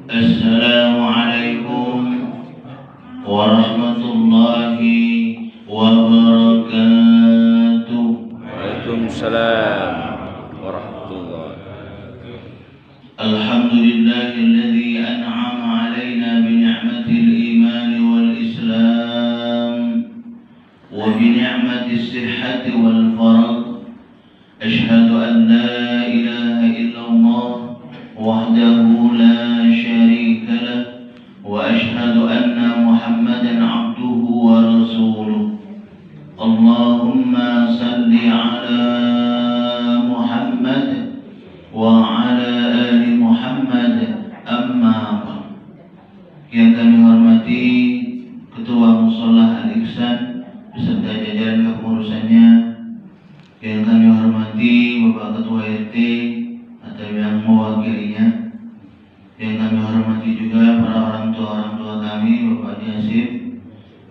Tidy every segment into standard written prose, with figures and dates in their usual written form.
Assalamualaikum warahmatullahi wabarakatuh. Waalaikumsalam warahmatullahi wabarakatuh. Alhamdulillahilladzi an'ama 'alaina bi ni'matil iman wal islam wa bi ni'matis sihhati wal faragh. Asyhadu an la ilaha illallah wahdahu la syarika lah wa asyhadu anna Muhammadan 'abduhu wa rasuluh. Allahumma salli ala Muhammad wa ala ali Muhammad, amma ba'd. Yang kami hormati Ketua Musholah Al-Ihsan beserta jajaran kepengurusannya, yang kami hormati Bapak Ketua RT atau yang mewakilinya, yang kami hormati juga para orang tua kami, Bapak Jasib,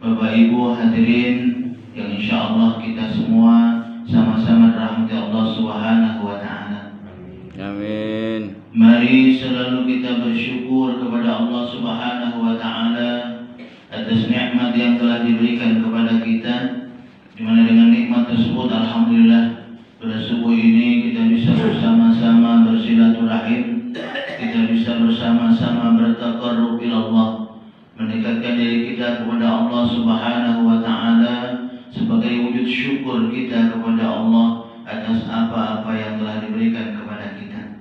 Bapak Ibu hadirin yang insya Allah kita semua sama-sama dirahmati Allah Subhanahu wa Ta'ala. Amin. Mari selalu kita bersyukur kepada Allah Subhanahu wa Ta'ala atas nikmat yang telah diberikan kepada kita, di mana dengan nikmat tersebut alhamdulillah pada subuh ini kita bisa bersama-sama bersilaturahim, kita bisa bersama-sama bertaqarrub ila Allah, mendekatkan diri kita kepada Allah Subhanahu wa Ta'ala sebagai wujud syukur kita kepada Allah atas apa-apa yang telah diberikan kepada kita.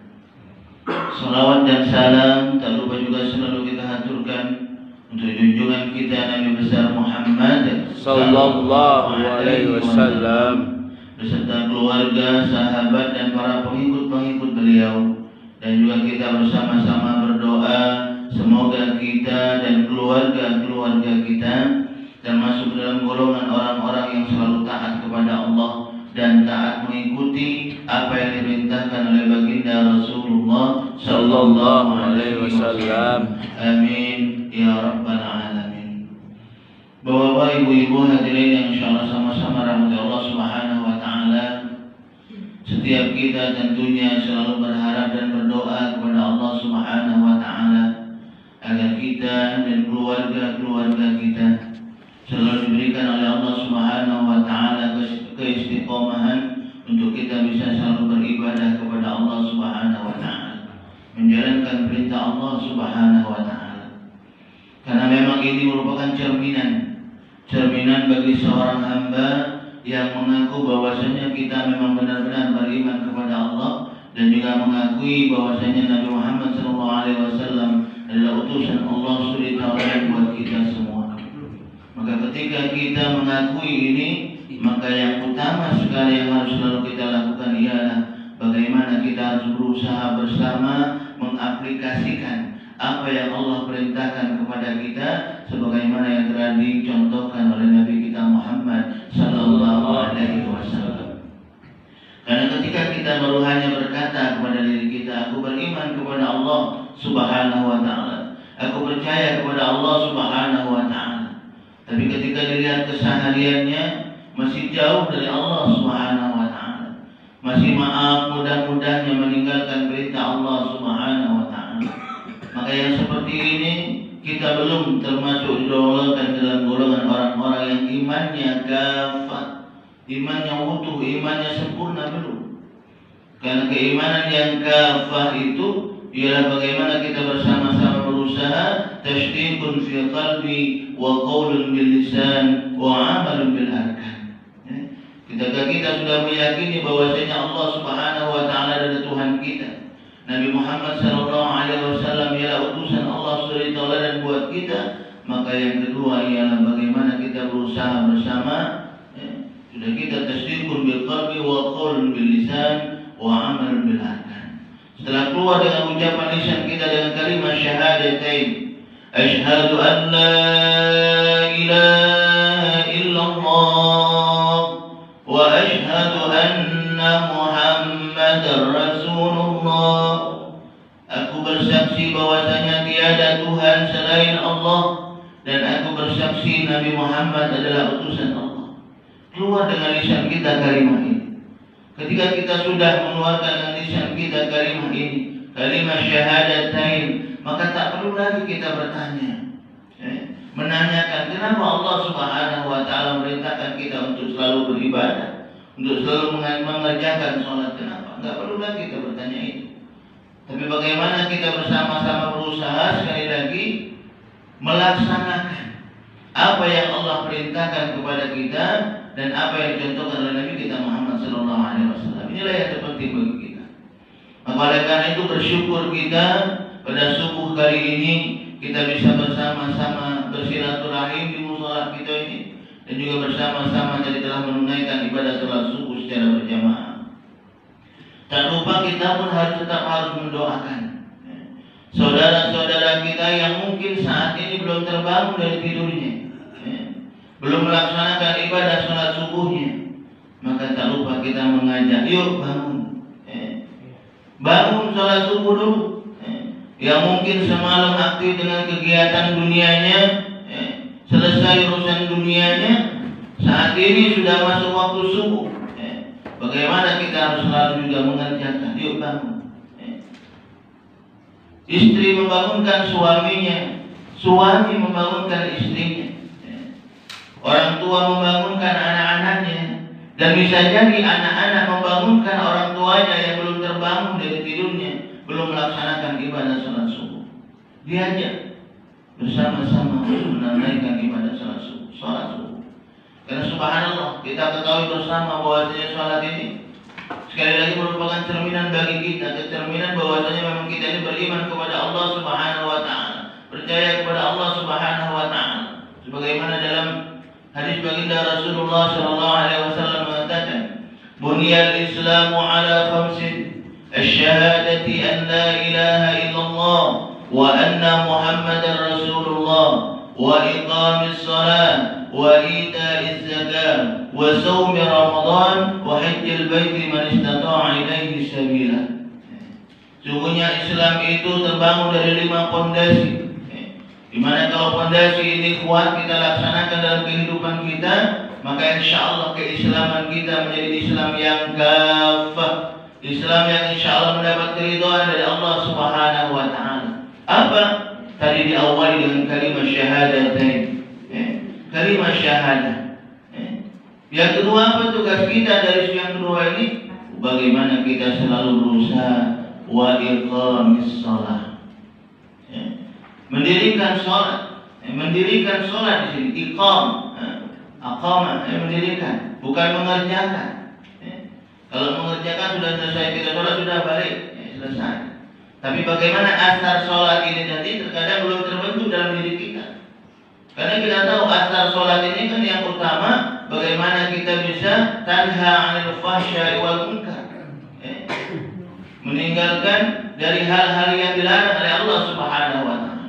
Salawat dan salam tak lupa juga selalu kita haturkan untuk junjungan kita Nabi besar Muhammad Sallallahu alaihi wasallam beserta keluarga, sahabat dan para pengikut-pengikut beliau, dan juga kita bersama-sama berdoa semoga kita dan keluarga-keluarga kita termasuk dalam golongan orang-orang yang selalu taat kepada Allah dan taat mengikuti apa yang diperintahkan oleh baginda Rasulullah Sallallahu alaihi wasallam. Amin ya rabbal alamin. Bapak-bapak, ibu-ibu hadirin yang insyaallah sama-sama rahmat Allah Subhanahu wa Ta'ala, setiap kita tentunya selalu berharap dan berdoa kepada Allah Subhanahu wa Ta'ala agar kita dan keluarga-keluarga kita selalu diberikan oleh Allah Subhanahu wa Ta'ala keistiqomahan untuk kita bisa selalu beribadah kepada Allah Subhanahu wa Ta'ala, menjalankan perintah Allah Subhanahu wa Ta'ala. Karena memang ini merupakan cerminan bagi seorang hamba yang mengaku bahwasanya kita memang benar-benar beriman kepada Allah dan juga mengakui bahwasanya Nabi Muhammad SAW adalah utusan Allah suri tauladan buat kita semua. Maka ketika kita mengakui ini, maka yang utama sekali yang harus selalu kita lakukan ialah bagaimana kita harus berusaha bersama mengaplikasikan apa yang Allah perintahkan kepada kita sebagaimana yang telah dicontohkan oleh Nabi kita Muhammad Sallallahu alaihi wasallam. Karena ketika kita baru hanya berkata kepada diri kita, aku beriman kepada Allah Subhanahu wa Ta'ala, aku percaya kepada Allah Subhanahu wa Ta'ala, tapi ketika dilihat kesehariannya masih jauh dari Allah Subhanahu wa Ta'ala, masih maaf mudah-mudahnya meninggalkan perintah Allah Subhanahu wa Ta'ala, maka yang seperti ini kita belum termasuk didolongkan dalam golongan orang-orang yang imannya kafah, imannya utuh, imannya sempurna belum. Karena keimanan yang kafah itu ialah bagaimana kita bersama-sama berusaha tasdiqun fi qalbi wa qaulun bil lisan wa amalun bil arkan. Ketika kita sudah meyakini bahwasanya Allah Subhanahu wa Ta'ala adalah Tuhan kita, Nabi Muhammad sallallahu alaihi wasallam ialah utusan Allah suri tauladan buat kita, maka yang kedua ialah bagaimana kita berusaha bersama, sudah kita tasdiqun bil qalbi wa qaulun bil lisan wa amalun bil arkan. Setelah keluar dengan ucapan lisan kita dengan kalimat syahadatain, asyhadu an la ilaha illallah selain Allah dan aku bersaksi Nabi Muhammad adalah utusan Allah. Keluar dengan lisan kita kalimat ini. Ketika kita sudah mengeluarkan dengan lisan kita kalimat ini, kalimat syahadatain, maka tak perlu lagi kita bertanya, menanyakan kenapa Allah Subhanahu wa taala memerintahkan kita untuk selalu beribadah, untuk selalu mengerjakan sholat. Kenapa? Enggak perlu lagi kita bertanya itu. Tapi bagaimana kita bersama-sama berusaha sekali lagi melaksanakan apa yang Allah perintahkan kepada kita dan apa yang dicontohkan oleh Nabi kita Muhammad sallallahu alaihi wasallam. Inilah yang terpenting bagi kita. Maka oleh karena itu bersyukur kita pada subuh kali ini kita bisa bersama-sama bersilaturahim di mushola kita ini dan juga bersama-sama tadi telah menunaikan ibadah salat subuh secara berjamaah. Tak lupa kita pun tetap harus mendoakan saudara-saudara kita yang mungkin saat ini belum terbangun dari tidurnya, belum melaksanakan ibadah salat subuhnya. Maka tak lupa kita mengajak, yuk bangun, bangun salat subuh dulu. Yang mungkin semalam aktif dengan kegiatan dunianya, selesai urusan dunianya, saat ini sudah masuk waktu subuh. Bagaimana kita harus selalu juga mengerjakan, yuk bangun. Istri membangunkan suaminya, suami membangunkan istrinya, orang tua membangunkan anak-anaknya, dan bisa jadi anak-anak membangunkan orang tuanya yang belum terbangun dari tidurnya, belum melaksanakan ibadah salat subuh. Diajak bersama-sama untuk menunaikan ibadah salat subuh. Karena subhanallah, kita ketahui bersama bahwasanya salat ini sekali lagi merupakan cerminan bagi kita, kecerminan bahwasanya memang kita ini beriman kepada Allah Subhanahu wa taala, percaya kepada Allah Subhanahu wa taala. Sebagaimana dalam hadis baginda Rasulullah sallallahu alaihi wasallam mengatakan, "Bunyal Islamu ala khamsin, asy-syahadati an la ilaha illallah wa anna Muhammadar Rasulullah wa iqamis shalah wa ita'iz zakah wa shaum Ramadan wa hajjil baiti man istata'a ilaihi sabila." Sungguhnya Islam itu terbangun dari 5 pondasi. Di mana kalau pondasi ini kuat kita laksanakan dalam kehidupan kita, maka insya Allah keislaman kita menjadi Islam yang kafah, Islam yang insya Allah mendapat keridhaan dari Allah Subhanahu wa taala. Apa? Tadi diawali dengan kalimat syahadatain, kalimat syahadah. Yang kedua, apa tugas kita dari yang kedua ini? Bagaimana kita selalu berusaha wa iqamis shalah, mendirikan sholat, mendirikan sholat di sini, iqam, aqama, mendirikan, bukan mengerjakan. Kalau mengerjakan sudah selesai kita sholat sudah balik, selesai. Tapi bagaimana asar sholat ini tadi terkadang belum terbentuk dalam diri kita. Karena kita tahu asar sholat ini kan yang utama, bagaimana kita bisa tanha 'anil fahsya'i wal munkar, meninggalkan dari hal-hal yang dilarang oleh Allah Subhanahu wa taala.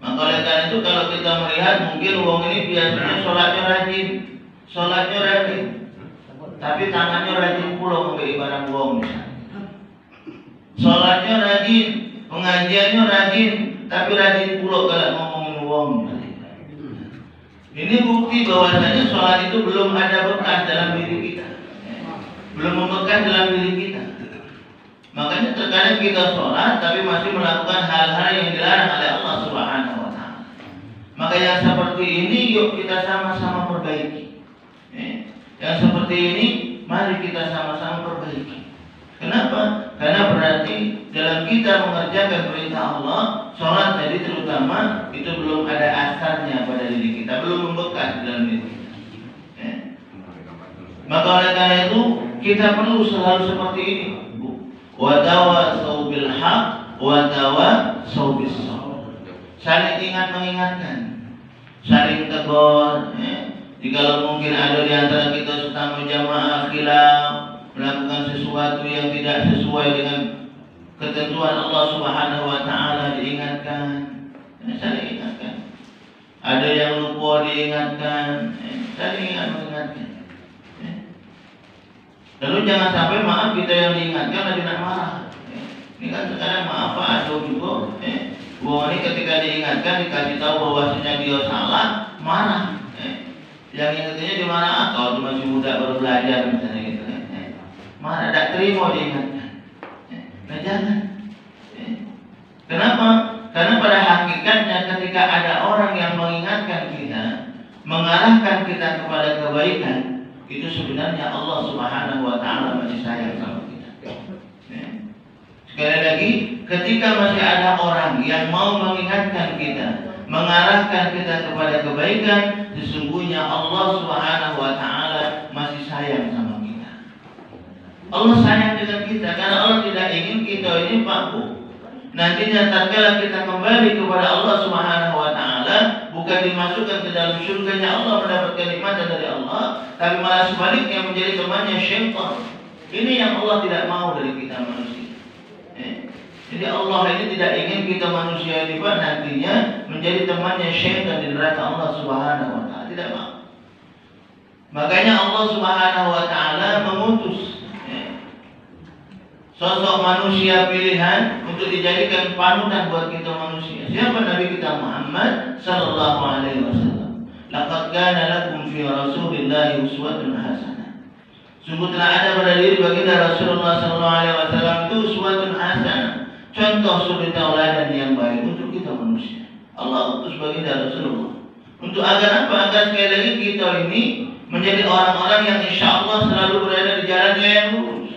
Maka oleh karena itu kalau kita melihat mungkin wong ini biasanya sholatnya rajin, tapi tangannya rajin pula memberi barang wong misalnya. Sholatnya rajin, pengajiannya rajin, tapi rajin pula kalau ngomongin wong. Ini bukti bahwasanya sholat itu belum ada bekas dalam diri kita, belum membekas dalam diri kita. Makanya terkadang kita sholat tapi masih melakukan hal-hal yang dilarang oleh Allah Subhanahu wa taala. Maka yang seperti ini yuk kita sama-sama perbaiki. Yang seperti ini mari kita sama-sama perbaiki. Kenapa? Karena berarti dalam kita mengerjakan perintah Allah, sholat tadi terutama itu belum ada asarnya pada diri kita, belum membekas dalam diri kita. Maka oleh karena itu kita perlu selalu seperti ini. Wa tawasau bil haq wa tawasau bis sabr. Saling ingat mengingatkan, saling tegur. Jika mungkin ada di antara kita sesama jamaah khilaf, melakukan sesuatu yang tidak sesuai dengan ketentuan Allah Subhanahu wa taala, diingatkan, saling ingatkan. Ada yang lupa diingatkan, saling mengingatkan. Lalu jangan sampai maaf kita yang diingatkan lagi nak marah. Ini kan sekarang maaf Pak Ado juga, Wah, ini ketika diingatkan, dikasih tahu bahwasanya dia salah, marah. Yang ingatnya di mana? Kalau dia masih muda baru belajar misalnya gitu. Marah, tidak terima diingatkan. Nah jangan. Kenapa? Karena pada hakikatnya ketika ada orang yang mengingatkan kita, mengarahkan kita kepada kebaikan, itu sebenarnya Allah Subhanahu wa Ta'ala masih sayang sama kita. Sekali lagi, ketika masih ada orang yang mau mengingatkan kita, mengarahkan kita kepada kebaikan, sesungguhnya Allah Subhanahu wa Ta'ala masih sayang sama kita. Allah sayang dengan kita karena Allah tidak ingin kita ini mabuk. Nantinya tatkala kita kembali kepada Allah Subhanahu wa Ta'ala, bukan dimasukkan ke dalam surganya Allah mendapatkan nikmat dari Allah, tapi malah sebaliknya menjadi temannya syaitan. Ini yang Allah tidak mau dari kita manusia. Jadi Allah ini tidak ingin kita manusia ini Pak nantinya menjadi temannya syaitan di neraka Allah Subhanahu wa Ta'ala. Tidak mau. Makanya Allah Subhanahu wa Ta'ala mengutus sosok manusia pilihan untuk dijadikan panutan buat kita manusia. Siapa Nabi kita Muhammad sallallahu alaihi wasallam? Laqad kana lakum fi Rasulillahi uswatun hasanah. Sungguh telah ada pada diri baginda Rasulullah sallallahu alaihi wasallam itu uswatun hasanah. Contoh suri tauladan yang baik untuk kita manusia. Allah utus baginda Rasulullah untuk agar apa? Agar sekali lagi kita ini menjadi orang-orang yang insya Allah selalu berada di jalannya yang lurus.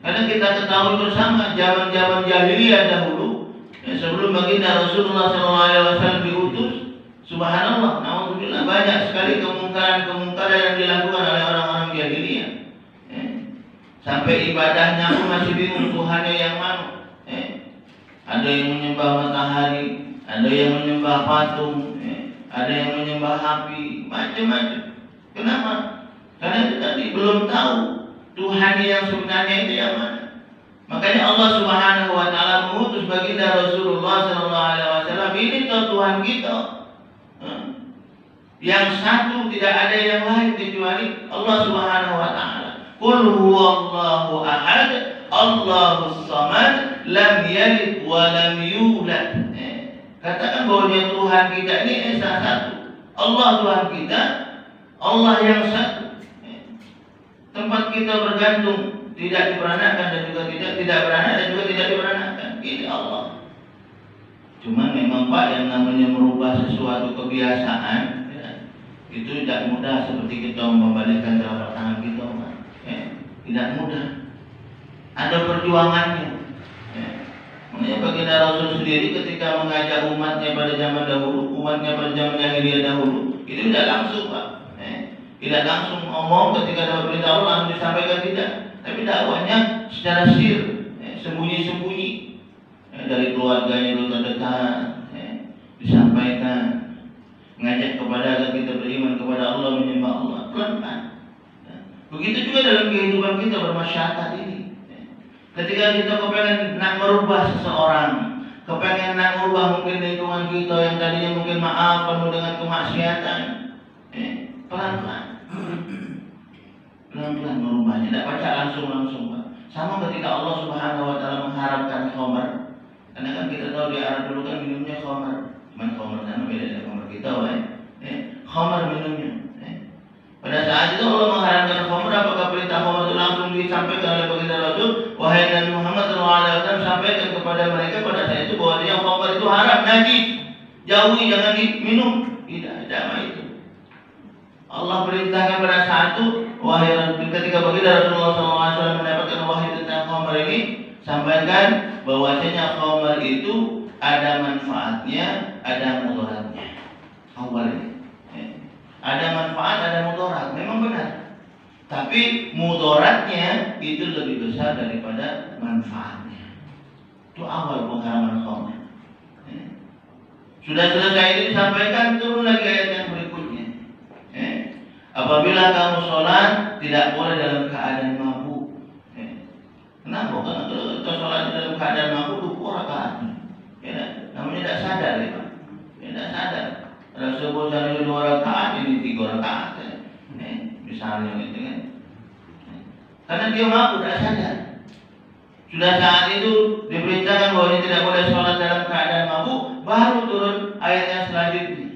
Karena kita ketahui bersama zaman-zaman jahiliyah dahulu, sebelum baginda Rasulullah SAW diutus, subhanallah, naudzubillah, banyak sekali kemungkaran-kemungkaran yang dilakukan oleh orang-orang jahiliyah. Sampai ibadahnya pun masih bingung Tuhannya yang mana. Ada yang menyembah matahari, ada yang menyembah patung, ada yang menyembah api, macam-macam. Kenapa? Karena itu tadi belum tahu Tuhan yang sebenarnya itu yang mana. Makanya Allah Subhanahu wa Ta'ala mengutus baginda Rasulullah SAW. Ini Tuhan kita. Yang satu, tidak ada yang lain kecuali Allah Subhanahu wa Ta'ala. Qul huwallahu ahad, Allahus samad, lam yalid wa lam yulad. Katakan bahwa Tuhan kita ini esa satu. Allah Tuhan kita, Allah yang satu. Tempat kita bergantung tidak diperanakan dan juga tidak beranak dan juga tidak diperanakan. Ini Allah. Cuma memang Pak yang namanya merubah sesuatu kebiasaan itu tidak mudah seperti kita membalikkan telapak tangan kita, Pak. Tidak mudah. Ada perjuangannya. Makanya baginda Rasul sendiri ketika mengajak umatnya pada zaman dahulu, umatnya pada zaman jahiliyah dahulu, itu tidak langsung, Pak. Tidak langsung ngomong ketika dapat perintah Allah langsung disampaikan, tidak. Tapi dakwahnya secara sir, sembunyi-sembunyi, dari keluarganya dulu terdekat, disampaikan, ngajak kepada agar kita beriman kepada Allah, menyembah Allah pelan-pelan. Begitu juga dalam kehidupan kita bermasyarakat ini. Ketika kita kepengen nak merubah seseorang, kepengen nak merubah mungkin lingkungan kita yang tadinya mungkin maaf penuh dengan kemaksiatan, pelan-pelan, pelan-pelan merubahnya. Tidak baca langsung Pak. Sama ketika Allah Subhanahu wa Ta'ala mengharamkan khamar. Karena kan kita tahu di Arab dulu kan minumnya khamar. Cuman khamar sana beda dengan khamar kita, khamar minumnya. Pada saat itu Allah mengharamkan khamar, apakah perintah khamar itu langsung disampaikan oleh baginda Rasul? Wahai Nabi Muhammad SAW, sampaikan kepada mereka pada saat itu bahwa dia khamar itu haram, najis, jauhi, jangan diminum. Tidak ada itu. Allah perintahkan pada saat itu, wahai ketika baginda Rasulullah SAW mendapatkan wahyu tentang khamar ini, sampaikan bahwasanya khamar itu ada manfaatnya, ada mudaratnya. Awalnya. Ada manfaat, ada mudarat, memang benar. Tapi mudaratnya itu lebih besar daripada manfaatnya. Itu awal pengharaman khamar. Sudah selesai itu disampaikan, turun lagi ayat yang berikutnya. Apabila kamu sholat tidak boleh dalam keadaan mabuk. Kenapa? Karena kalau kita sholat dalam keadaan mabuk 2 rakaat. Namanya tidak sadar, ya Pak. Tidak sadar. Rasul bosan 2 rakaat, ini 3 rakaat. Misalnya gitu kan. Karena dia mabuk, tidak sadar. Sudah saat itu diperintahkan bahwa ini tidak boleh sholat dalam keadaan mabuk, baru turun ayat yang selanjutnya.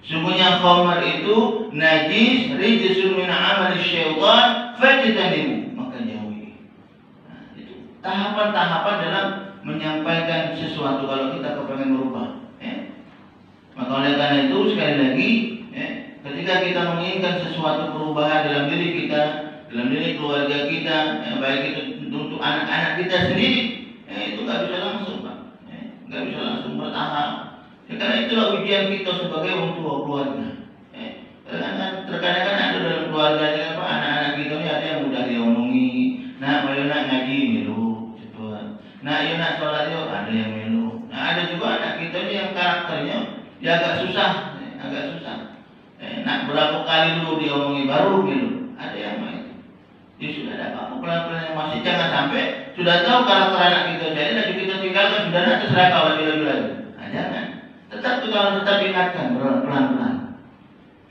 Sungguhnya khamar itu najis, rijsun min amali syaitan, fajtanibu, maka jauhi. Nah, itu tahapan-tahapan dalam menyampaikan sesuatu kalau kita kepengen merubah. Maka oleh karena itu sekali lagi, ketika kita menginginkan sesuatu perubahan dalam diri kita, dalam diri keluarga kita, baik itu untuk anak-anak kita sendiri, itu nggak bisa langsung, Pak. Nggak bisa langsung bertahap. Karena itulah ujian kita sebagai orang tua keluarga. Terkadang kan ada dalam keluarga apa anak-anak kita ini ada yang mudah diomongi. Nah, ayo nak ngaji melu, cepat. Nah, ayo nak sholat yuk, ada yang melu. Nah, ada juga anak kita ini yang karakternya ya agak susah. Nak berapa kali dulu diomongi baru melu. Ada yang main. Ya sudah ada apa pelan-pelan yang masih jangan sampai sudah tahu karakter anak kita jadi lagi kita tinggalkan sudah nak terserah kau lagi. Nah, jangan. Tetap ingatkan pelan-pelan.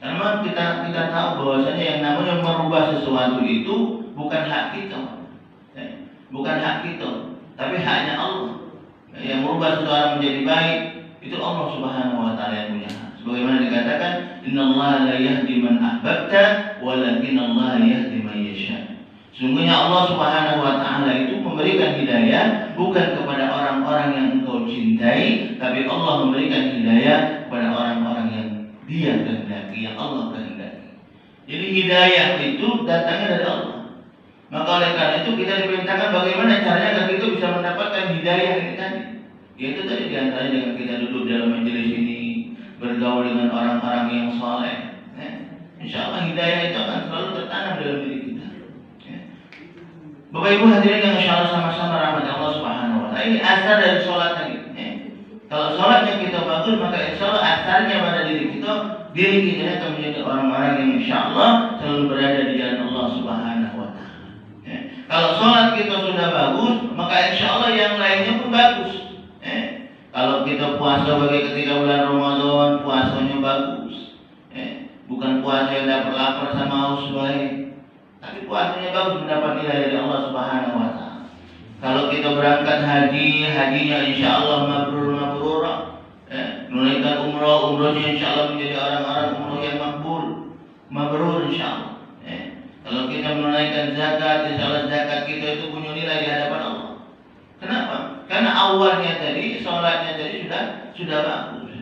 Karena kita tahu bahwasanya yang namanya merubah sesuatu itu bukan hak kita, bukan hak kita, tapi haknya Allah. Yang merubah seseorang menjadi baik itu Allah Subhanahu Wa Taala yang punya hak. Sebagaimana dikatakan, Innallaha la yahdi man ahbabta, walakinnallaha yahdi man yasha. Sungguhnya Allah Subhanahu Wa Taala itu memberikan hidayah bukan kepada orang-orang yang engkau cintai, tapi Allah memberikan hidayah kepada orang-orang yang Dia kehendaki, yang Allah kehendaki. Jadi hidayah itu datangnya dari Allah. Maka oleh karena itu kita diperintahkan bagaimana caranya agar kita bisa mendapatkan hidayah ini tadi. Yaitu tadi diantaranya dengan kita duduk dalam majelis ini, bergaul dengan orang-orang yang saleh. Insya Allah hidayah itu akan selalu tertanam dalam diri kita. Bapak Ibu hadirin yang insya Allah sama-sama rahmat Allah Subhanahu Wa Taala. Ini asal dari sholat tadi. Kalau sholatnya kita bagus, maka insya Allah asarnya pada diri kita akan menjadi orang-orang yang insya Allah selalu berada di jalan Allah Subhanahu Wa Taala. Kalau sholat kita sudah bagus, maka insya Allah yang lainnya pun bagus. Kalau kita puasa bagi ketika bulan Ramadan, puasanya bagus. Bukan puasa yang dapat lapar sama haus baik, tapi puasanya bagus mendapat nilai dari Allah Subhanahu Wa Taala. Kalau kita berangkat hajinya insya Allah mabrur, menunaikan umrohnya insya Allah menjadi orang-orang umroh yang mabrur insya Allah. Kalau kita menunaikan zakat, insya Allah zakat kita itu punya nilai di hadapan Allah. Kenapa? Karena awalnya tadi, sholatnya tadi sudah bagus.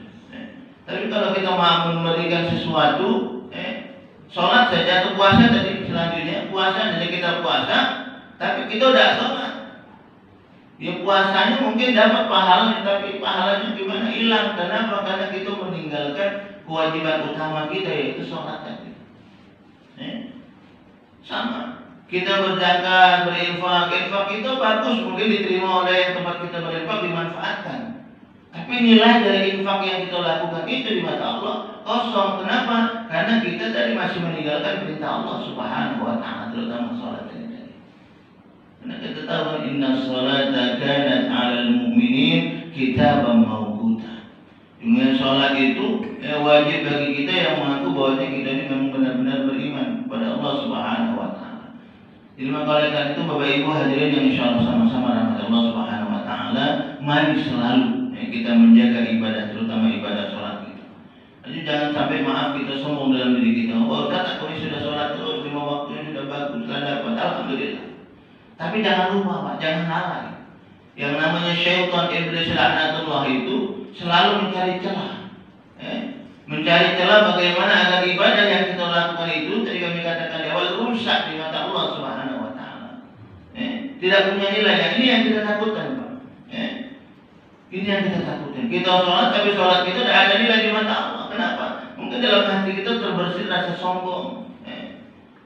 Tapi kalau kita mau memberikan sesuatu, sholat saja atau puasa tadi selanjutnya puasa saja kita puasa, tapi kita udah sholat. Ya puasanya mungkin dapat pahalanya, tapi pahalanya gimana? Hilang. Kenapa? Karena kita meninggalkan kewajiban utama kita yaitu sholat tadi. Sama. Kita berzakat, berinfak itu bagus, mungkin diterima oleh tempat kita berinfak, dimanfaatkan. Tapi nilai dari infak yang kita lakukan itu di mata Allah kosong. Kenapa? Karena kita tadi masih meninggalkan perintah Allah Subhanahu Wa Taala, terutama sholat tadi. Karena kita tahu inna sholata kanat 'alal mu'minin kitaban mawquta. Dengan sholat itu wajib bagi kita yang mengaku bahwa kita ini memang benar-benar beriman kepada Allah Subhanahu Wa Taala. Jadi maka oleh karena itu Bapak Ibu hadirin yang insyaallah sama-sama rahmat Allah Subhanahu Wa Taala, mari selalu kita menjaga ibadah, terutama ibadah sholat kita. Jadi jangan sampai maaf kita sombong dalam diri kita. Oh, kata kami sudah sholat terus, 5 waktunya sudah bagus, sudah dapat, alhamdulillah. Tapi jangan lupa Pak, jangan lalai. Yang namanya syaitan iblis laknatullah itu selalu mencari celah. Mencari celah bagaimana agar ibadah yang kita lakukan itu tadi kami katakan di awal rusak di mata Allah Subhanahu Wa Taala. Tidak punya nilai. Ini yang kita takutkan Pak. Ini yang kita takutkan. Kita sholat tapi sholat kita tidak ada nilai di mata Allah. Kenapa? Mungkin dalam hati kita terbersih rasa sombong.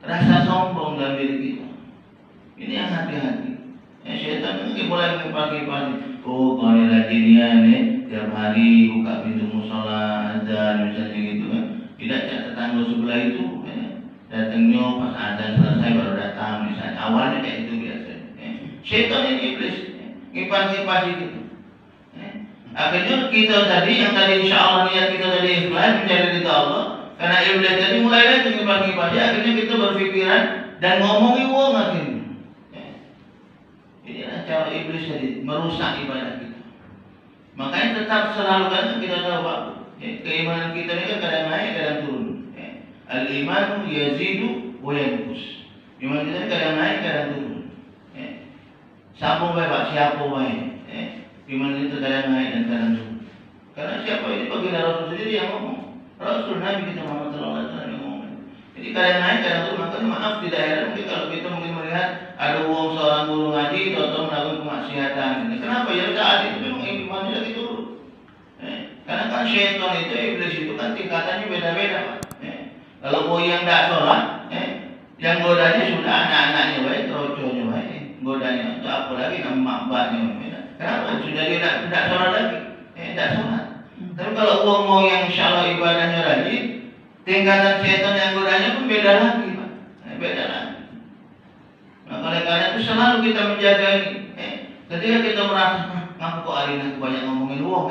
Rasa sombong dalam diri kita. Ini yang hati-hati. Syaitan mungkin mulai pagi-pagi. Oh, kalau ini rajinnya tiap hari buka pintu musola, azan misalnya gitu kan. Tidak tetangga sebelah itu datangnya pas azan selesai baru datang misalnya. Awalnya kayak itu biasanya. Syaitan ini iblis ngipas-ngipas itu. Akhirnya kita tadi yang tadi insya Allah niat kita tadi ikhlas mencari ridha Allah. Karena iblis tadi mulai lagi ngipas-ngipas akhirnya kita berpikiran dan ngomongin uang akhirnya. Ini cara iblis jadi merusak ibadah kita. Makanya tetap selalu kan kita tahu Pak, keimanan kita ini kan kadang naik kadang turun. Al-imanu yazidu wa yanqus. Iman kita kadang naik kadang turun. Siapa baik Pak, siapa baik. Iman kita kadang naik dan kadang turun. Karena siapa ini baginda Rasul sendiri yang ngomong. Rasul Nabi kita Muhammad sallallahu alaihi wasallam yang ngomong. Jadi kadang naik kadang turun. Makanya maaf tidak heran mungkin kalau kita mungkin melihat ada uang seorang guru ngaji atau melakukan kemaksiatan. Kenapa? Ya saat itu memang imannya lagi turun. Karena kan syaitan itu, iblis itu kan tingkatannya beda-beda Pak. Kalau mau yang tidak sholat, yang godanya sudah anak-anaknya baik, roconya baik, godanya itu apalagi nama mbaknya. Kenapa? Sudah dia tidak sholat lagi, tidak sholat. Tapi kalau uang mau yang insya Allah ibadahnya rajin, tingkatan syaitan yang godanya pun beda lagi Pak, beda lagi. Nah oleh karena itu selalu kita menjaga ini. Ketika kita merasa, ngapa kok hari ini banyak ngomongin uang,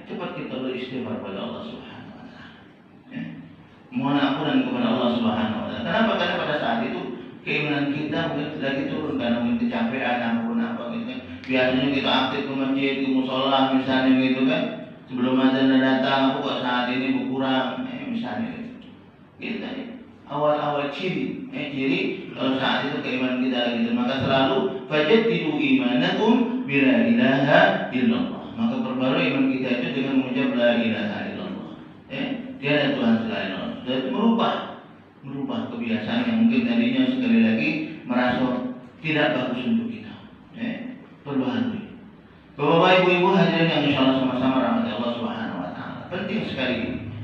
cepat kita beristighfar pada Allah Subhanahu Wa Taala. Mohon ampunan kepada Allah Subhanahu Wa Taala. Kenapa? Karena pada saat itu keimanan kita mungkin lagi turun karena mungkin kecapean ataupun apa gitu kan. Biasanya kita aktif ke masjid, ke musola misalnya gitu kan. Sebelum azan datang, aku kok saat ini berkurang, misalnya gitu tadi. Awal-awal ciri, ciri kalau saat itu keimanan kita lagi turun, maka selalu fajaddidu imanakum bila ilaha illallah. Maka perbarui iman kita itu dengan mengucap la ilaha illallah. Tiada Tuhan selain Allah. Dan merubah kebiasaan yang mungkin tadinya sekali lagi merasa tidak bagus untuk kita. Perbaharui. Bapak ibu-ibu hadirin yang insyaallah sama-sama rahmat Allah Subhanahu Wa Taala. Penting sekali.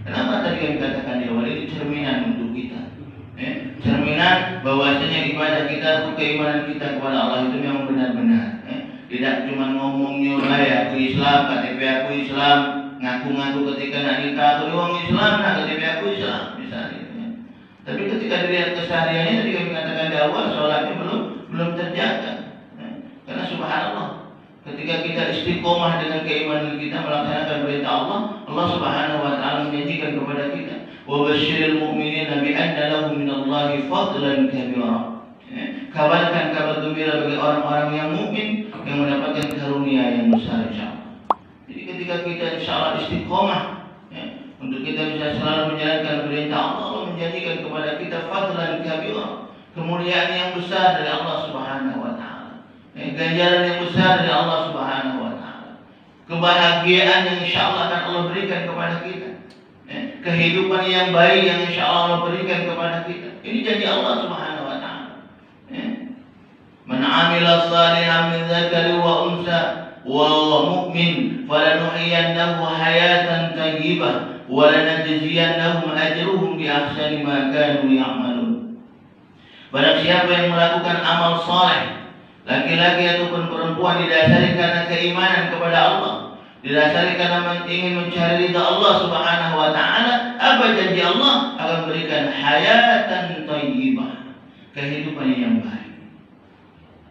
Kenapa tadi kami katakan di awal ini cerminan untuk kita. Cerminan bahwasanya ibadah kita, keimanan kita kepada Allah itu memang benar-benar. Tidak cuma ngomongnya aku Islam, KTP aku Islam, ngaku-ngaku ketika nak nikah atau orang Islam, nak KTP aku Islam misalnya. Tapi ketika dilihat kesehariannya tadi kami katakan di awal sholatnya belum terjaga. Karena subhanallah, ketika kita istiqomah dengan keimanan kita melaksanakan perintah Allah, Allah Subhanahu Wa Taala menjanjikan kepada kita, wa basyiril mu'minina bi anna lahum minallahi fadlan kabira. Kabarkan kabar gembira bagi orang-orang yang mukmin yang mendapatkan karunia yang besar insyaallah. Jadi ketika kita insyaallah istiqomah untuk kita bisa selalu menjalankan perintah Allah, Allah menjanjikan kepada kita fadlan kabira, kemuliaan yang besar dari Allah Subhanahu Wa Taala, ganjaran yang besar dari Allah Subhanahu Wa Taala, kebahagiaan yang insyaallah akan Allah berikan kepada kita, kehidupan yang baik yang insyaallah Allah berikan kepada kita. Ini janji Allah Subhanahu Wa Taala. Man 'amila shalihan min dzakari wa unsa wa mu'min falanuhyiyannahu hayatan thayyibah wa lanajziyannahum ajruhum bi ahsani ma kanu ya'malun. Barang siapa yang melakukan amal saleh, laki-laki ataupun perempuan, didasari karena keimanan kepada Allah, didasari karena ingin mencari ridha Allah Subhanahu Wa Taala, apa janji Allah? Akan berikan hayatan thayyibah, kehidupan yang baik.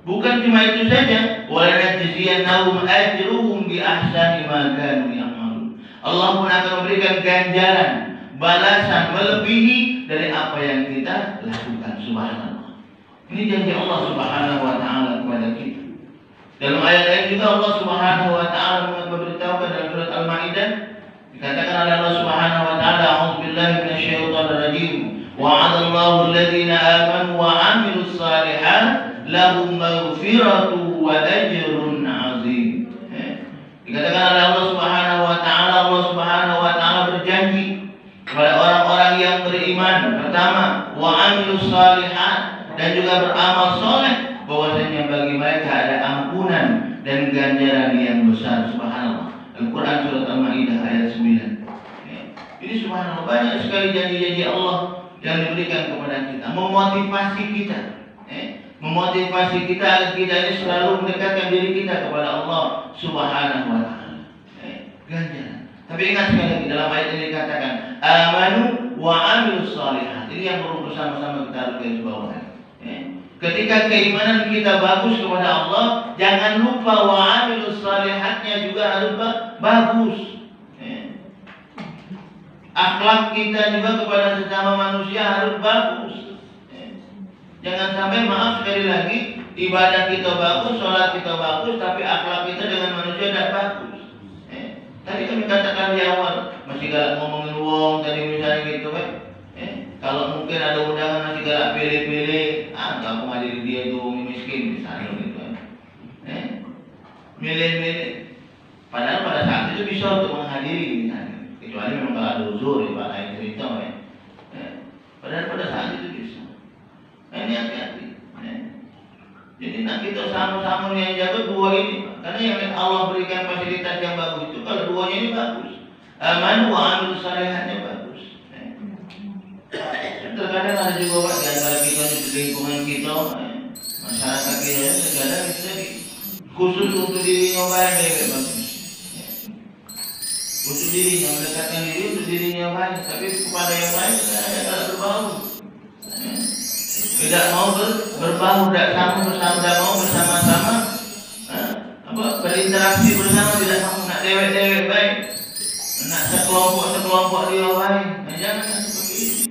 Bukan cuma itu saja, walanajziyannahum ajruhum bi ahsani ma kanu ya'malun. Allah pun akan memberikan ganjaran, balasan melebihi dari apa yang kita lakukan. Subhanallah. Ini janji Allah Subhanahu Wa Taala kepada kita. Dalam ayat lain juga Allah Subhanahu Wa Taala memberitahukan dalam surat Al-Maidah, dikatakan oleh Allah Subhanahu Wa Taala, a'udzubillahi minasyaitonir rajim. Wa'adallahu alladhina amanu wa 'amilus shalihat lahum maghfiratu wa ajrun 'azim. Dikatakan oleh Allah Subhanahu Wa Taala, Allah Subhanahu Wa Taala berjanji kepada orang-orang yang beriman, pertama wa 'amilus shalihat, dan juga beramal soleh, bahwasanya bagi mereka ada ampunan dan ganjaran yang besar. Subhanallah. Al-Quran surat Al-Maidah ayat 9. Ini subhanallah, banyak sekali janji-janji Allah yang diberikan kepada kita, memotivasi kita, memotivasi kita agar kita ini selalu mendekatkan diri kita kepada Allah Subhanahu Wa Taala. Ganjaran. Tapi ingat sekali lagi dalam ayat ini dikatakan amanu wa 'amilus shalihat. Ini yang perlu bersama-sama kita harus garis bawahi. Ketika keimanan kita bagus kepada Allah, jangan lupa wa 'amilus shalihatnya juga harus bagus. Akhlak kita juga kepada sesama manusia harus bagus. Jangan sampai, maaf sekali lagi, ibadah kita bagus, sholat kita bagus, tapi akhlak kita dengan manusia tidak bagus. Tadi kami katakan di awal, masih galak ngomongin uang tadi misalnya gitu kan. Kalau mungkin ada undangan masih galak pilih-pilih, aku ngadili dia itu miskin misalnya gitu kan. Milih-milih. Padahal pada saat itu bisa untuk menghadiri misalnya. Kecuali memang kalau ada uzur, Pak lain cerita ya. Padahal pada saat itu bisa. Ini hati-hati. Jadi nak kita sama-sama yang jaga dua ini, karena yang Allah berikan fasilitas yang bagus itu kalau duanya ini bagus, aman wa amil salihahnya bagus. Terkadang ada juga Pak di antara kita di lingkungan kita, masyarakat kita terkadang kita khusus untuk dirinya baik bagus. Untuk dirinya mendekatkan diri untuk dirinya baik, tapi kepada yang lain tidak berbau. Tidak mau berbaur, tidak mau bersama-sama, berinteraksi bersama, tidak mau nak dewek baik, nak sekelompok dia baik. Jangan seperti itu.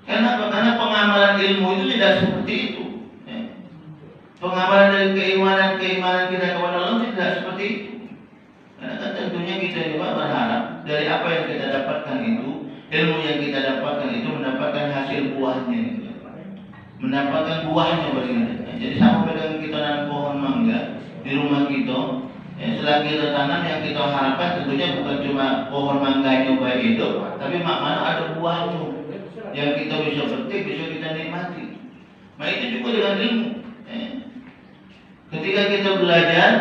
Kenapa? Karena pengamalan ilmu itu tidak seperti itu. Pengamalan dari keimanan kita kepada Allah tidak seperti itu. Karena tentunya kita juga berharap dari apa yang kita dapatkan itu, ilmu yang kita dapatkan itu mendapatkan hasil buahnya. Mendapatkan buahnya bagaimana. Jadi sama dengan kita nanam pohon mangga di rumah kita, selagi kita tanam yang kita harapkan tentunya bukan cuma pohon mangganya baik hidup, tapi mana ada buahnya yang kita bisa petik, bisa kita nikmati. Nah itu juga dengan ilmu. Ketika kita belajar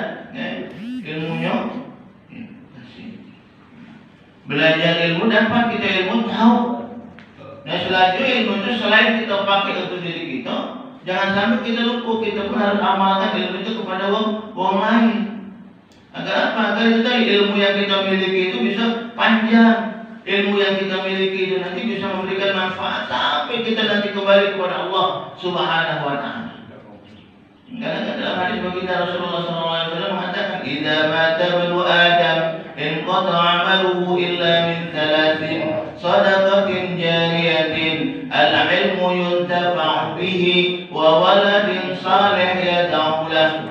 ilmunya, belajar ilmu dapat kita ilmu tahu. Nah selanjutnya ilmu itu selain kita pakai untuk diri kita, jangan sampai kita lupa kita pun harus amalkan ilmu itu kepada orang lain. Agar apa? Agar kita ilmu yang kita miliki itu bisa panjang. Ilmu yang kita miliki itu nanti bisa memberikan manfaat sampai kita nanti kembali kepada Allah Subhanahu wa Ta'ala. Karena dalam hadis baginda Rasulullah SAW mengatakan, "Idza mata ibnu Adam inqata'a 'amaluhu illa min thalathin, sadaqatin jariyatin, al-'ilmu yuntafa'u bihi, wa waladin salih yad'u lahu."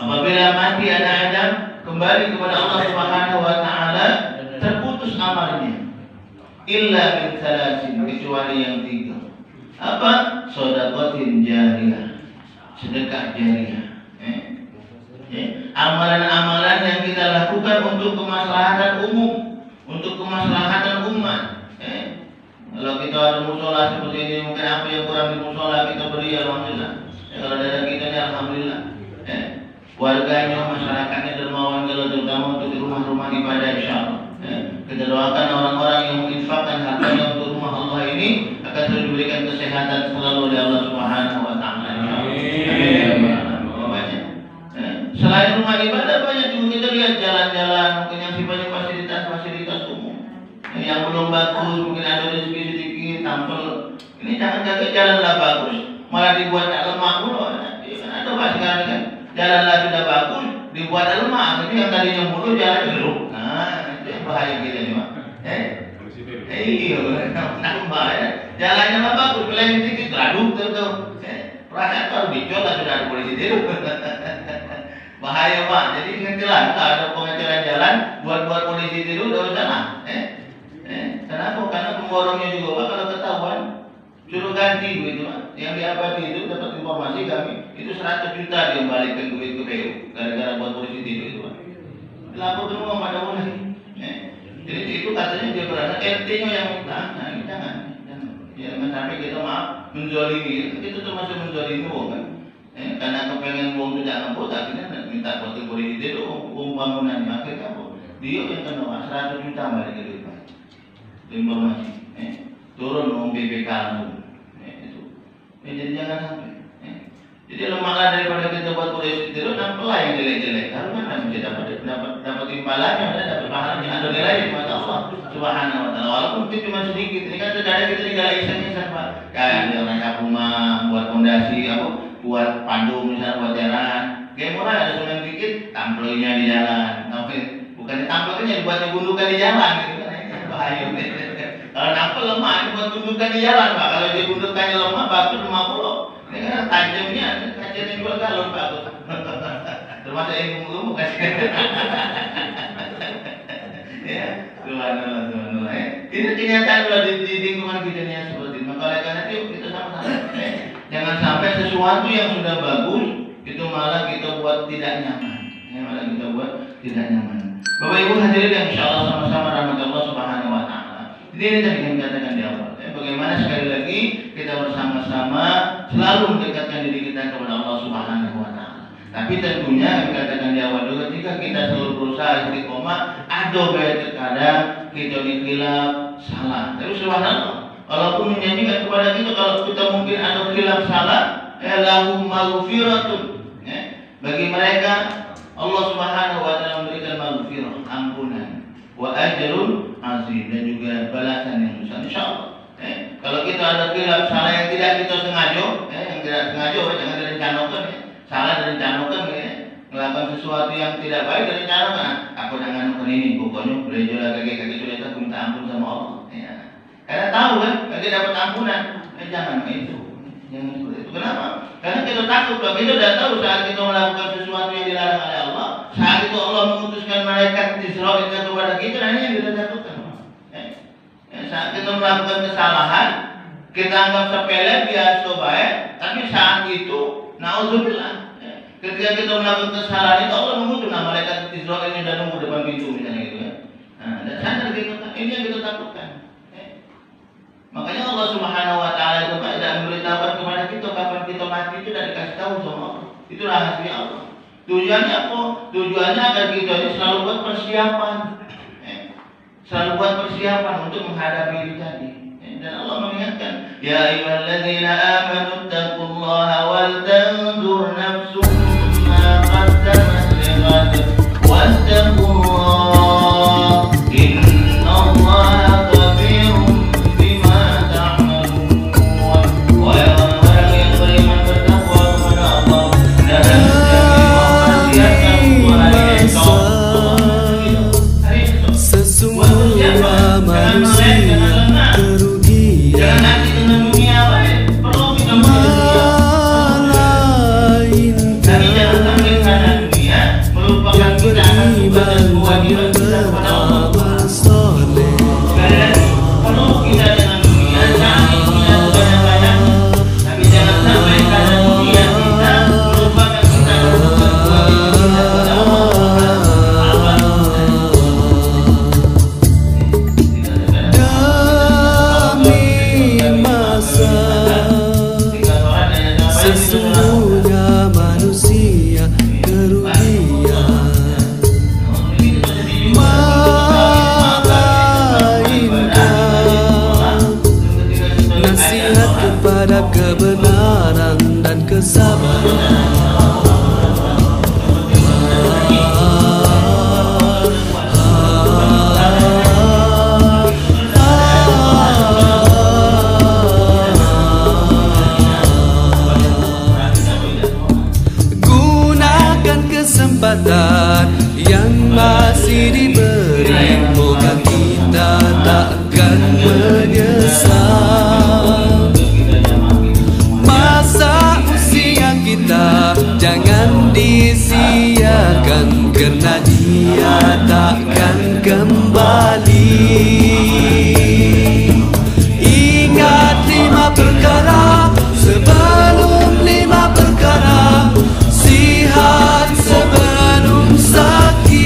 Apabila mati anak Adam kembali kepada Allah Subhanahu wa Ta'ala, terputus amalnya illa min thalathin, kecuali yang tiga. Apa? Shadaqatin jariyah, sedekah jariyah. Amalan-amalan yang kita lakukan untuk kemaslahatan umum, untuk kemaslahatan umat. Kalau kita ada musola seperti ini, mungkin apa yang kurang di musola kita beri, alhamdulillah. Kalau ada kita ini alhamdulillah. Warganya, masyarakatnya dermawan, kalau terutama untuk di rumah-rumah ibadah, insyaallah. Kita doakan orang-orang yang menginfakkan hartanya untuk rumah Allah ini akan terus diberikan kesehatan selalu oleh Allah Subhanahu wa Ta'ala. Selain rumah ibadah banyak juga kita lihat jalan-jalan mungkin yang sifatnya fasilitas umum yang belum bagus, mungkin ada rezeki sedikit tampil. Ini jangan jaga jalanlah bagus malah dibuat lemah pula. Ada Pak sekarang kan jalanlah sudah bagus dibuat lemah, jadi yang tadinya mulu jalan jeruk. Nah itu yang bahaya kita nih Pak. Iya, nambah ya. Jalannya mah bagus, pelayan sedikit laduk tuh. Perasaan baru dicot sudah ada polisi itu. Bahaya Pak. Jadi ingatlah kalau ada pengecoran jalan buat polisi itu udah sana. Kenapa? Karena pemborongnya juga Pak kalau ketahuan suruh ganti duit Pak. Yang diabadi itu dapat informasi kami itu 100 juta dia balikkan duit ke PU gara-gara buat polisi itu Pak. Lapor semua pada polisi. Jadi itu katanya dia berasa RT-nya yang minta. Nah ini jangan. Jangan sampai kita menzalimi. Itu termasuk menzalimi kan. Karena kepengen uang tidak mampu, akhirnya minta wakil polisi itu uang bangunan akhirnya apa? Dia yang kena 100 juta balik ke duit. Informasi. Turun uang BPK itu. Jadi jangan sampai. Jadi lemahlah daripada kita buat polisi itu nampaklah yang jelek-jelek. Harusnya bisa dapat imbalannya, dapat pahalanya, ada nilai di mata Allah Subhanahu wa Ta'ala. Walaupun mungkin cuma sedikit. Ini kan saudara kita tinggal iseng-iseng Pak. Kayak dia rangka rumah, buat fondasi, buat pandu misalnya buat jalan. Kayak murah ada cuma dikit, tampilnya di jalan. Bukan tampilnya dibuatnya gundukan di jalan gitu kan. Bahaya. Kalau nampil lemah, buat gundukan di jalan Pak. Kalau dia gundukannya lemah, bagus 50. Ini kan tajamnya juga galon Pak. Termasuk yang ngomong kasih. Ya, subhanallah. Ini kenyataan di lingkungan kita yang seperti itu. Maka oleh karena itu kita sama-sama. Jangan sampai sesuatu yang sudah bagus itu malah kita buat tidak nyaman. Malah kita buat tidak nyaman. Bapak Ibu hadirin yang insyaallah sama-sama rahmat Allah Subhanahu wa taala. Jadi ini tadi yang dikatakan di awal. Bagaimana sekali lagi kita bersama-sama selalu mendekatkan diri kita kepada Allah Subhanahu wa taala. Tapi tentunya yang dikatakan di awal juga ketika kita selalu berusaha istiqomah, ada baik terkadang kita khilaf salah. Tapi subhanallah, walaupun menjanjikan kepada kita kalau kita mungkin ada khilaf salah, lahum maghfiratun. Bagi mereka Allah Subhanahu wa taala memberikan maghfirah, ampunan, wa ajrun azim, dan juga balasan yang besar insyaallah. Kalau kita ada khilaf salah yang tidak kita sengaja, yang tidak sengaja jangan direncanakan, salah direncanakan, melakukan sesuatu yang tidak baik direncanakan. Aku jangan melakukan ini, pokoknya boleh jual kaki sudah aku minta ampun sama Allah. Karena tahu kan, kalau dapat ampunan, jangan itu, jangan seperti itu. Kenapa? Karena kita takut, kalau kita sudah tahu saat kita melakukan sesuatu yang dilarang oleh Allah, saat itu Allah mengutuskan malaikat Israel kepada kita, nah ini yang kita takutkan. Saat kita melakukan kesalahan, kita anggap sepele, biasa baik, tapi saat itu, naudzubillah, ketika kita melakukan kesalahan itu Allah mengutus malaikat Israel ini dan nunggu depan pintu misalnya gitu ya. Nah, dan sadar kita, ini yang kita takutkan. Makanya Allah Subhanahu wa taala itu tidak memberitahukan kepada kita kapan kita mati itu dan dikasih tahu sama Allah. Itu rahasia Allah. Tujuannya apa? Tujuannya agar kita ini selalu buat persiapan. Selalu buat persiapan untuk menghadapi itu tadi. Dan Allah mengingatkan, ya ayyuhalladzina amanu taqullaha wal tanzur nafsum ma qaddamat lighad wattaqullaha innallaha khabirun bima ta'malun. Wa ya orang yang beriman bertakwa kepada Allah dan menjauhi maksiat kebenaran dan kesabaran. Gunakan kesempatan yang masih diberi, moga kita takkan menyesal. Kita jangan disia-siakan karena dia takkan kembali. Ingat 5 perkara sebelum 5 perkara, sihat sebelum sakit,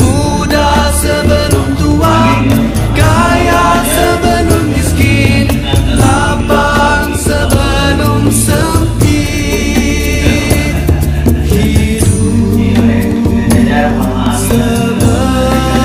muda sebelum tua, kaya sebelum miskin, lapang sebelum sempit, hidup sebelum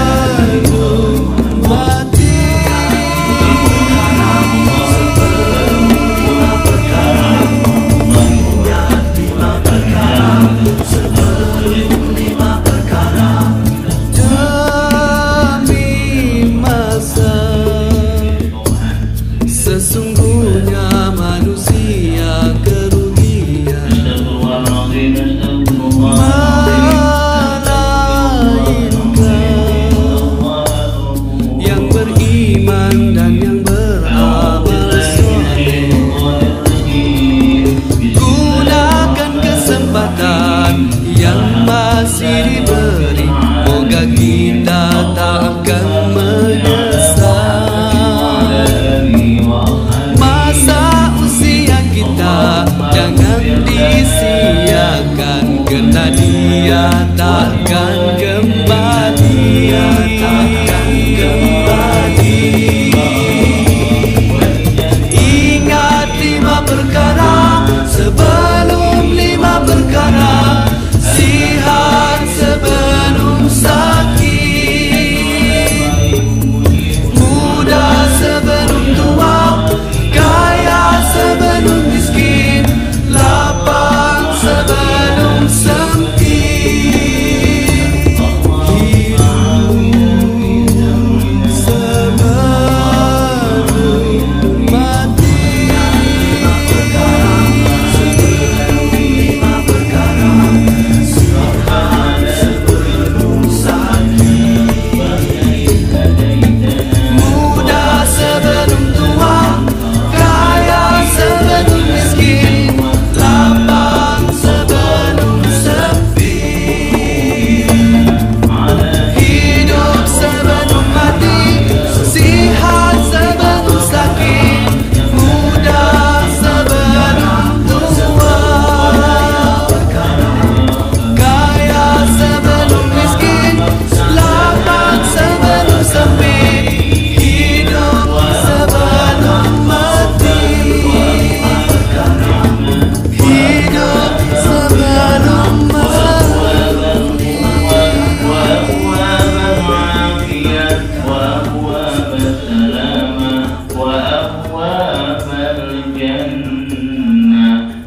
takkan menyesal. Masa usia kita jangan disia-siakan, karena dia takkan kembali. Ingat 5 perkara sebelum 5 perkara, sihat sebelum sakit, muda sebelum tua, kaya sebelum miskin, lapang sebelum sempit, hidup sebelum mati. Muda sebelum tua, kaya sebelum miskin, lapang sebelum sepi, hidup sebelum mati, sihat sebelum sakit, muda sebelum tua, kaya sebelum miskin, lapang sebelum sepi, hidup sebelum mati, hidup sebelum mati.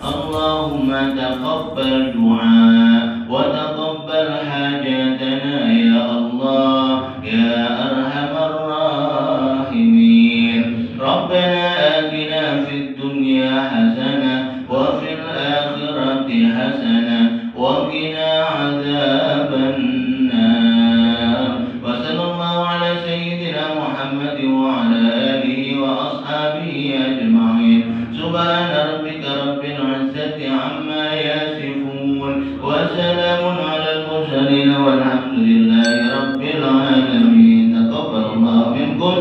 اللهم تقبل دعاء وتقبل حاجاتنا يا الله يا أرحم الراحمين. ربنا آتنا في الدنيا حسنة وفي الآخرة حسنة وقنا عذاب النار. وصلى الله على سيدنا محمد وعلى آله وأصحابه أجمعين. سبحان ربك رب العزة عما يصفون وسلام على المرسلين والحمد لله رب العالمين. تقبل الله منكم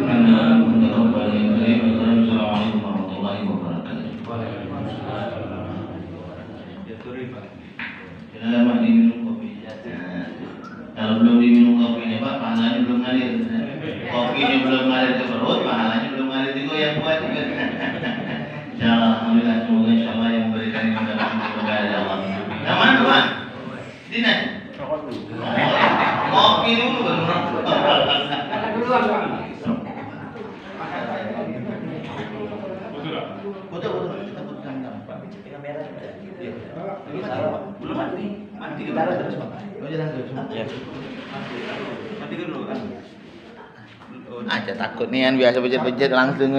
منا وتقبل الكريم. السلام عليكم ورحمة الله وبركاته. Selamat diminum kopi. Kalau belum diminum kopinya Pak, pahalanya belum ngalir. Kopinya belum ngalir ke perut, pahalanya belum ngalir juga yang buat. Alhamdulillah, semoga insyaallah yang memberikan ini mendapat semoga dari Allah. Yang mana Pak? Dina. Kopi dulu baru merokok. Betul. Kita butuhkan Pak. Kamera belum mati. Mati ke barat terus Pak. Oh jalan terus. Ya. Mati dulu kan. Aja takut nih kan biasa bejat-bejat langsung